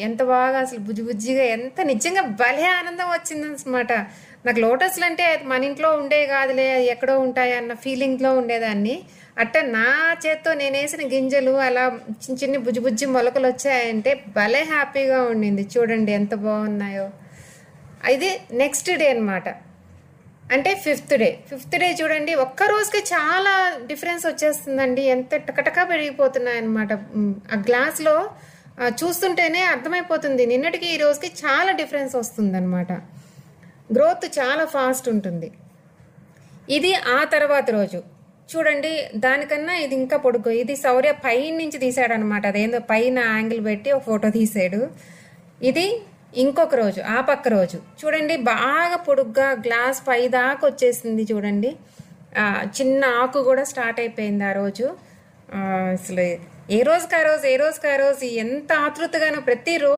ఎంత బాగా అసలు బుజ్జి బుజ్జిగా ఎంత నిజంగా భలే ఆనందం వచ్చిందనమాట. నాకు లోటస్లు అంటే అది మన ఇంట్లో ఉండే కాదులే, అది ఎక్కడో ఉంటాయి అన్న ఫీలింగ్లో ఉండేదాన్ని. అట్ట నా చేత్తో నేను వేసిన గింజలు అలా చిన్న చిన్న బుజ్జి బుజ్జి మొలకలు వచ్చాయంటే భలే హ్యాపీగా ఉండింది. చూడండి ఎంత బాగున్నాయో. ఇది నెక్స్ట్ డే అన్నమాట. అంటే ఫిఫ్త్ డే చూడండి, ఒక్క రోజుకి చాలా డిఫరెన్స్ వచ్చేస్తుందండి. ఎంత టకటకా పెరిగిపోతున్నాయి అనమాట. ఆ గ్లాస్లో చూస్తుంటేనే అర్థమైపోతుంది. నిన్నటికి ఈ రోజుకి చాలా డిఫరెన్స్ వస్తుందన్నమాట. గ్రోత్ చాలా ఫాస్ట్ ఉంటుంది. ఇది ఆ తర్వాత రోజు చూడండి, దానికన్నా ఇది ఇంకా పొడుగు. ఇది శౌర్య పైన నుంచి తీసాడనమాట. అదేందో పైన యాంగిల్ పెట్టి ఒక ఫోటో తీసాడు. ఇది ఇంకొక రోజు, ఆ పక్క రోజు చూడండి, బాగా పొడుగ్గా గ్లాస్ పై దాకా వచ్చేసింది చూడండి. చిన్న ఆకు కూడా స్టార్ట్ అయిపోయింది ఆ రోజు. అసలు ఏ రోజుకి ఆ రోజు ఎంత ఆతృతగానో ప్రతిరోజు